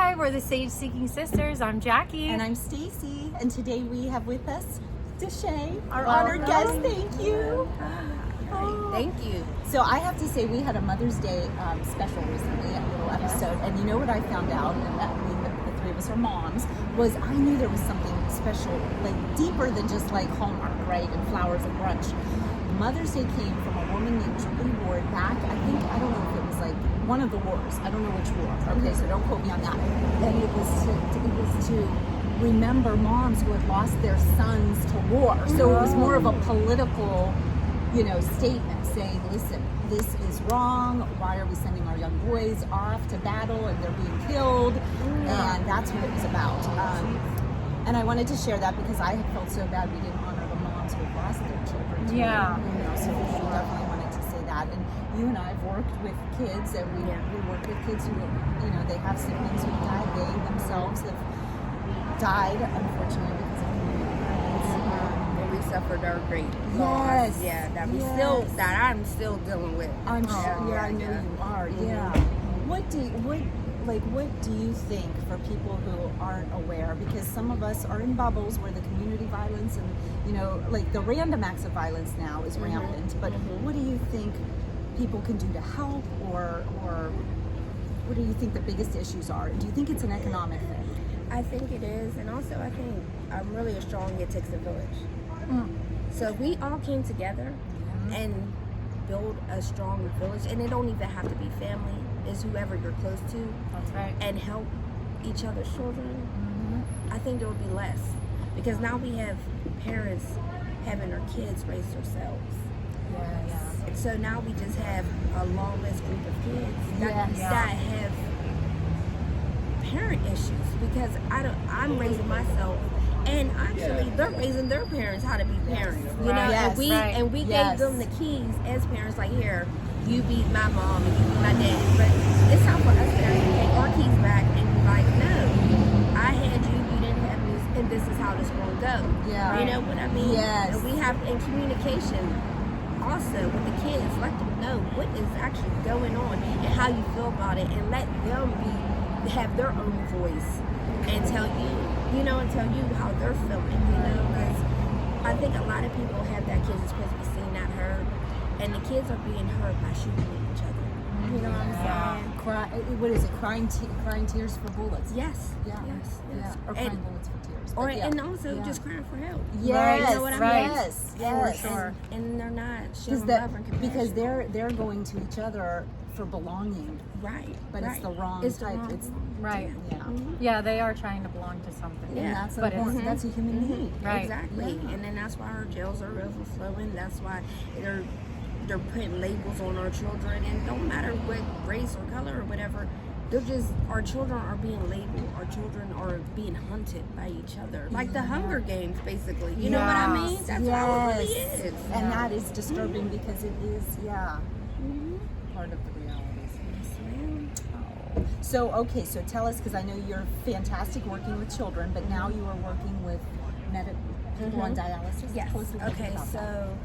Hi, we're the Sage Seeking Sisters. I'm Jackie. And I'm Stacy. And today we have with us Dechei, our honored guest. Thank you. Oh. Thank you. So I have to say, we had a Mother's Day special recently, a little episode. And you know what I found out, and that the three of us are moms, was I knew there was something special, like deeper than just like Hallmark, right, and flowers and brunch. Mother's Day came from a woman named Julie Ward back, I don't know if it was like one of the wars. I don't know which war. Okay, so don't quote me on that. And it was to remember moms who had lost their sons to war. So it was more of a political, statement saying, listen, this is wrong. Why are we sending our young boys off to battle and they're being killed? And that's what it was about. And I wanted to share that because I had felt so bad we didn't honor the moms who lost their children. Yeah. So we definitely wanted to say that. And you and I have worked with kids, and we work with kids who, they have siblings who died. They themselves have died, unfortunately, because of We suffered our great loss. Yeah, that I'm still dealing with. I'm sure. Yeah, I know you are. Yeah. What do you think for people who aren't aware? Because some of us are in bubbles where the community violence and like the random acts of violence now is rampant. But what do you think people can do to help, or what do you think the biggest issues are? Do you think it's an economic thing? I think it is, and also I think I'm really strong. It takes a village. So if we all came together and build a strong village, and it don't even have to be family, it's whoever you're close to. That's right. And help each other's children. I think there will be less, because now we have parents having their kids raise themselves. Yes. So now we just have a long list group of kids that have parent issues, because I'm raising myself, and actually they're raising their parents how to be parents. And we gave them the keys as parents, like, here, you be my mom and you be my dad. But it's time for us to take our keys back and be like, no, I had you didn't have me, and this is how this will go. Yeah. You know what I mean? Yes. And we have in communication also with the kids, let them know what is actually going on and how you feel about it, and let them have their own voice and tell you how they're feeling, because I think a lot of people have that kids are supposed to be seen, not heard, and the kids are being hurt by shooting at each other. You know what I'm saying? What is it? Crying tears for bullets. Yes. Yeah. Yes. Or crying bullets for tears. Or and also just crying for help. Yes. You know what I mean? Yes. For sure. And they're not showing love and compassion. Because they're going to each other for belonging. Right. But it's the wrong type. It's right. Yeah. Yeah, they are trying to belong to something. Yeah. And that's a human need. Right. Exactly. Yeah. And then that's why our jails are overflowing. That's why they're putting labels on our children, and don't matter what race or color or whatever, our children are being labeled, our children are being hunted by each other, like the Hunger Games, basically. You know what I mean? That's how it really is. And that is disturbing because it is part of the realities. Yes, ma'am. So tell us, because I know you're fantastic working with children, but now you are working with people on dialysis. Yes. Okay, so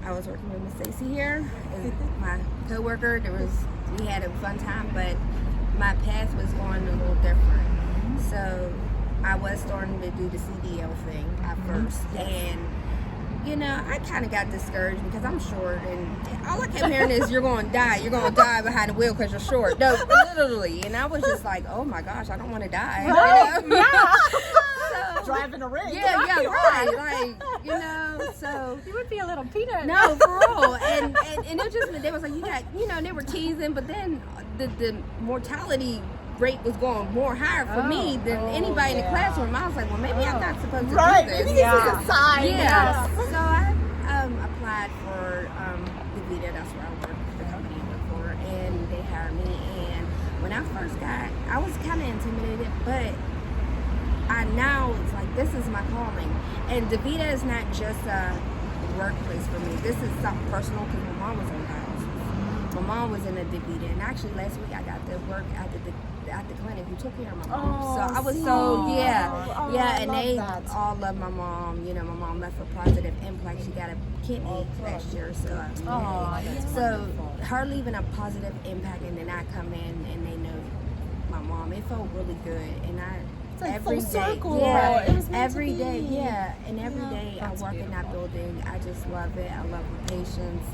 I was working with Miss Stacy here, my coworker. We had a fun time, but my path was going a little different. So I was starting to do the CDL thing at first, and I kind of got discouraged because I'm short, and all I kept hearing is, "You're going to die. You're going to die behind the wheel because you're short." No, literally. And I was just like, "Oh my gosh, I don't want to die." Driving a rig. Yeah, right. Like, so You would be a little peanut. no, for real. And it just, they was like, you got, they were teasing, but then the mortality rate was going more higher for me than anybody in the classroom. I was like, well, maybe I'm not supposed to do this. Maybe this is a sign. Yeah. So I applied for DeVita. That's where I work, the company I work for, and they hired me. And when I first I was kind of intimidated, but now it's like, this is my calling. And DeVita is not just a workplace for me. This is something personal, because my mom was on dialysis. My mom was in a DeVita, and actually last week I got to work at the clinic who took care of my mom. So I was and they all love my mom. My mom left a positive impact. She got a kidney last year, so her leaving a positive impact, and then I come in and they know my mom. it felt really good, and It's like every full day, circle. yeah, It was meant to every day, be. yeah, and every day I That's work in that beautiful. building. I just love it. I love the patients.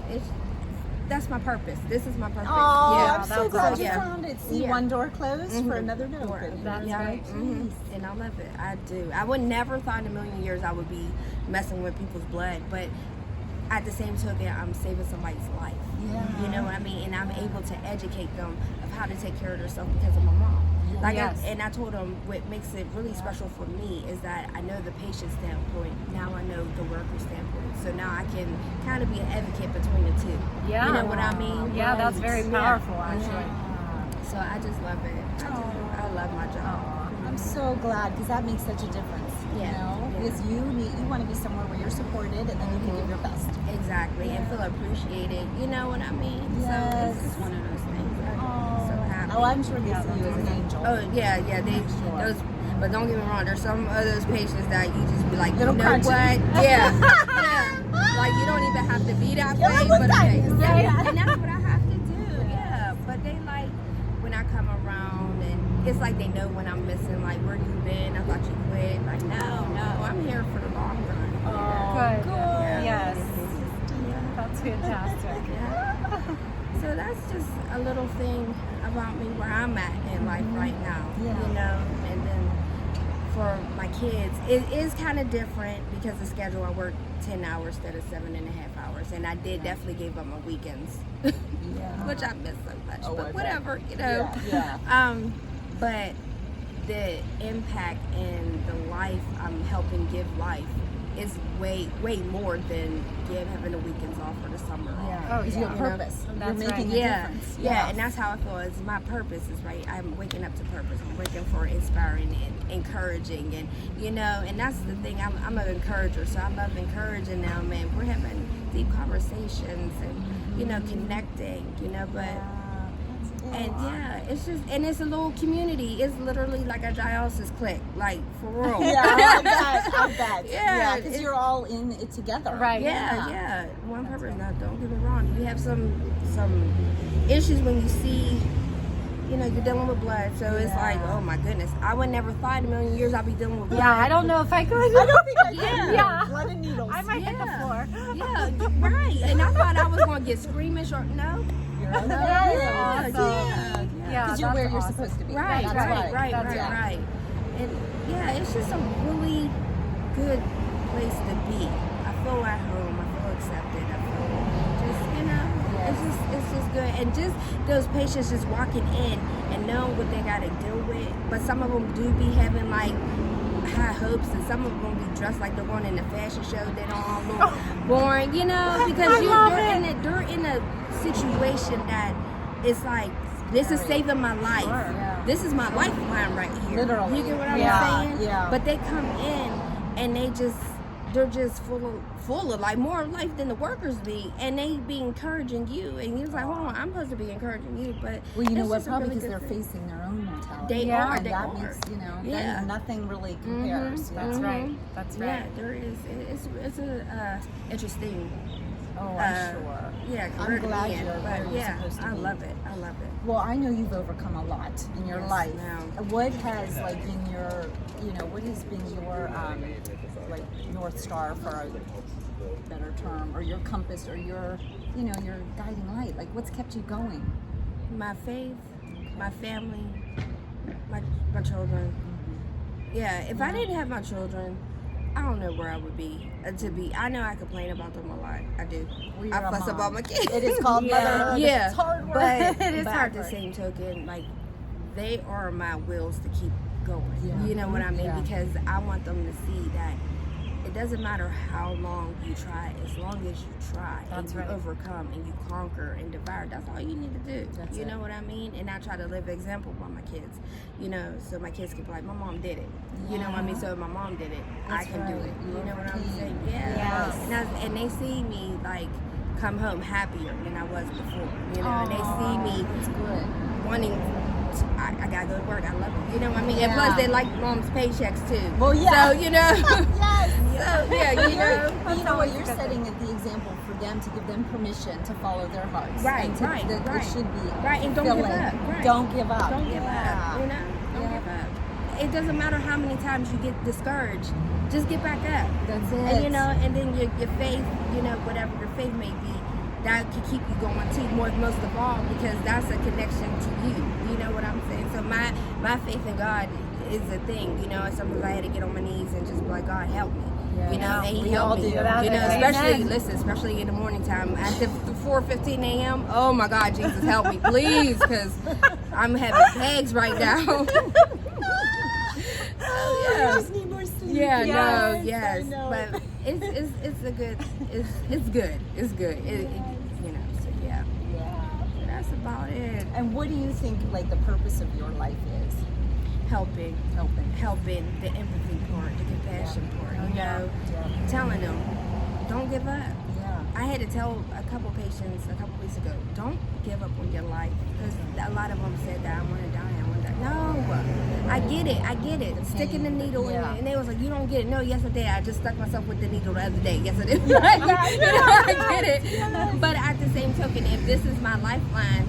That's my purpose. This is my purpose. Oh, yeah, I'm so that's glad awesome. you found it. See, Yeah. one door closed for Mhm. another to Door. open. That's Yeah. right. Mhm. And I love it. I do. I would never thought in a million years I would be messing with people's blood, but at the same token, I'm saving somebody's life. Yeah. You know what I mean? And I'm able to educate them of how to take care of themselves because of my mom. Like, Yes. and I told them what makes it really special for me is that I know the patient standpoint. Now I know the worker standpoint. So now I can kind of be an advocate between the two. Yeah. You know what I mean? Yeah, that's very Yeah. powerful, actually. So I just love it. I love my job. I'm so glad because that makes such a difference. You Yeah. know, Yeah. because you want to be somewhere where you're supported and then you can give your best. Exactly, and feel appreciated. You know what I mean? Yes. So it's one of those things. I'm so happy. Oh, I'm sure they see you as an angel. Oh yeah, they those. But don't get me wrong. There's some of those patients that you just be like, you Little know crunchy. what? Yeah, yeah. Like you don't even have to be that Yeah, way, look but at okay. you. Yeah, and that's what I have to do. Yeah, but they like when I come around, and it's like they know when I'm missing. Like, where you been? I thought you quit. Like, no, I'm here for the long run. Good. good. Yes. Yeah. That's fantastic. Yeah. So that's just a little thing about me where I'm at in life right now. Yeah. You know, and then for my kids, it is kind of different because the schedule I work 10 hours instead of 7.5 hours, and I did definitely give up my weekends, Yeah. which I miss so much. Oh, I but bet. whatever, you know. Yeah. But the impact and the life I'm helping give life is way more than having the weekends off or the summer off. Yeah. Oh, Because you yeah. have purpose. You're That's making right. a Yeah, difference. yeah, and that's how I feel. It's my purpose is right. I'm waking up to purpose. I'm waking for inspiring and encouraging, and you know, and that's the thing. I'm an encourager, so I love encouraging them, and we're having deep conversations and you know, connecting. You know, but. And yeah, it's just, and it's a little community. It's literally like a dialysis clinic, like for real. Yeah, I bet. Yeah, because it's- you're all in it together. Right. Yeah. One purpose. Now, don't get me wrong. You have some issues when you see, you know, you're dealing with blood. So it's like, oh my goodness, I would never thought in a million years I'd be dealing with blood. Yeah, I don't know if I could. I don't think I Yeah. can. Yeah. Blood and needles. I might hit the Yeah. floor. Yeah, right. And I thought I was going to get squeamish or no. You're okay. That's awesome. Yeah. Yeah, Because you're that's where you're awesome. supposed to be. Right, That's right. Yeah. And yeah, it's just a really good place to be. I feel at home. I feel accepted. I feel just, you know, it's just good. And just those patients just walking in and knowing what they got to deal with. But some of them do be having like high hopes, and some of them be dressed like they're going in a fashion show. They don't all look boring, you know, because they're in a situation that it's like, this is saving my life. Yeah. This is my lifeline right here. Literally. You get what I'm Yeah, saying? yeah. But they come in and they're just full of like more life than the workers be, and they be encouraging you, and you're like, hold on, I'm supposed to be encouraging you, but Well, you know it's what? just a Probably really because good they're thing. facing their own mortality. They Yeah. are. And They that are. makes, you know, Yeah. that nothing really compares. That's Yeah. right. That's Yeah, right. there is. It's a interesting. Oh, I'm sure. Yeah, I'm career to glad be in, you're but where you're yeah, supposed to I be. love it. I love it. Well, I know you've overcome a lot in your Yes, life. ma'am. What has like been your, you know, what has been your like North Star for a better term, or your compass, or your, you know, your guiding light? Like, what's kept you going? My faith, my family, my children. Yeah, if I didn't have my children, I don't know where I would be. I know I complain about them a lot. I do. Well, you're I a fuss mom. about my kids. It is called motherhood. Yeah, It's hard work. but It is but hard at the work. same token, like they are my wheels to keep going. Yeah. You know what I mean? Yeah. Because I want them to see that it doesn't matter how long you try, as long as you try That's and you right. overcome and you conquer and devour. That's all you need to do. That's you it. know what I mean? And I try to live an example by my kids. You know, so my kids can be like, my mom did it. You know what I mean? So if my mom did it, I That's can do right. it. You You know what I'm overcame. saying? Yeah. Yes. And they see me like come home happier than I was before. You know, and they see me It's good. wanting. I gotta go to work. I love it. You know what I mean? And Yeah. plus, they like mom's paychecks too. Well, yeah. So you know. Yes. So yeah, you know. You know what? You're setting the example for them to give them permission to follow their hearts. Right, And to, right, that right. It should be Right, and don't give fulfilling. up. Right. Don't give up. Don't give Yeah. up. You know. Don't it doesn't matter how many times you get discouraged. Just get back up. That's it. And and then your faith, whatever your faith may be, that can keep you going too. Most of all, because that's a connection to you. You know what I'm saying? So my faith in God is a thing. And sometimes I had to get on my knees and just be like, God, help me. Yeah. And He We helped all me. do. Especially in the morning time after 4:15 a.m. Oh my God, Jesus, help me, please, because I'm having bags right now. You just need more sleep. Yeah, Yes, yes, I know. but it's a good, it's good, so yeah, that's about it. And what do you think, like, the purpose of your life is? Helping the empathy part, the compassion part, Yeah. telling them, don't give up. Yeah. I had to tell a couple patients a couple weeks ago, don't give up on your life, because a lot of them said that I want to die. No, I get it. Sticking the needle in it, and they was like, you don't get it. No, yes I did. I just stuck myself with the needle the other day. Yes I did. I get it. But at the same token, if this is my lifeline,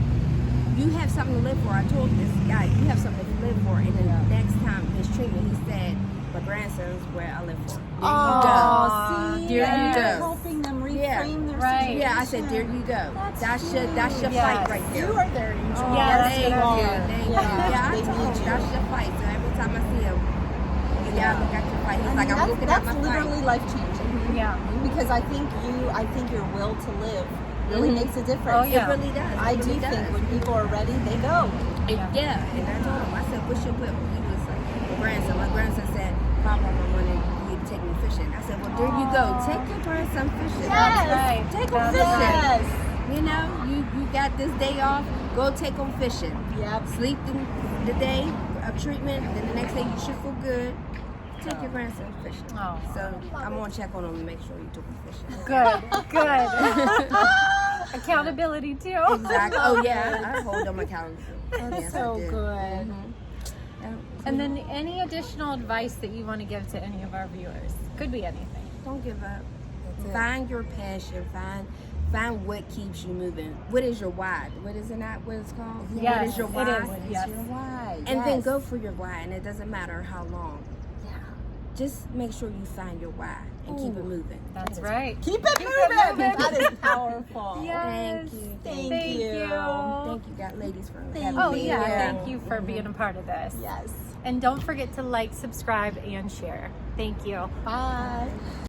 you have something to live for. I told this guy, you have something to live for. And then next time his treatment, he said, my grandson's where I live for. See, There you go. Helping them reframe their Right. situation. Yeah, I said, there you go. That's your Yes. fight right there. You are their angel. Yes, Thank you you. are. Thank you. Yeah, Yeah, I they told need him you. that's your fight. So every time I see him, look at your fight. He's like, I'm looking at my that's literally fight. life changing. Yeah. Because I think your will to live really makes a difference. Oh, yeah. It really does. I It do really think does. when people are ready, they go. Yeah, and I told him, I said, what's your will? He was like, my grandson said, Papa, I'm wanting you to take me fishing. I said, well, there you go. Take your grandson fishing. Yes. Right. Take him That's fishing. Yes. You got this day off, go take him fishing. Yep. Sleep the day of treatment, then the next day you should feel good. Take your grandson fishing. Oh. So I'm gonna check on him and make sure you took him fishing. Good. Accountability too. Exactly. Oh yeah, I hold them accountable. That's Yes, so I do. good. Yeah. And then any additional advice that you want to give to any of our viewers? Could be anything. Don't give up. That's it. Find your passion. Find what keeps you moving. What is your why? What is it not? What it's called? Yes, what is your it why? is. What is Yes. your why? And then Yes. go for your why, and it doesn't matter how long. Yeah. Just make sure you find your why and keep it moving. That's right. Keep it moving. That is powerful. Yes. Thank Thank you. you. Thank you, ladies, for having Oh me. yeah, Yeah. thank you for being a part of this. Yes. And don't forget to like, subscribe, and share. Thank you. Bye.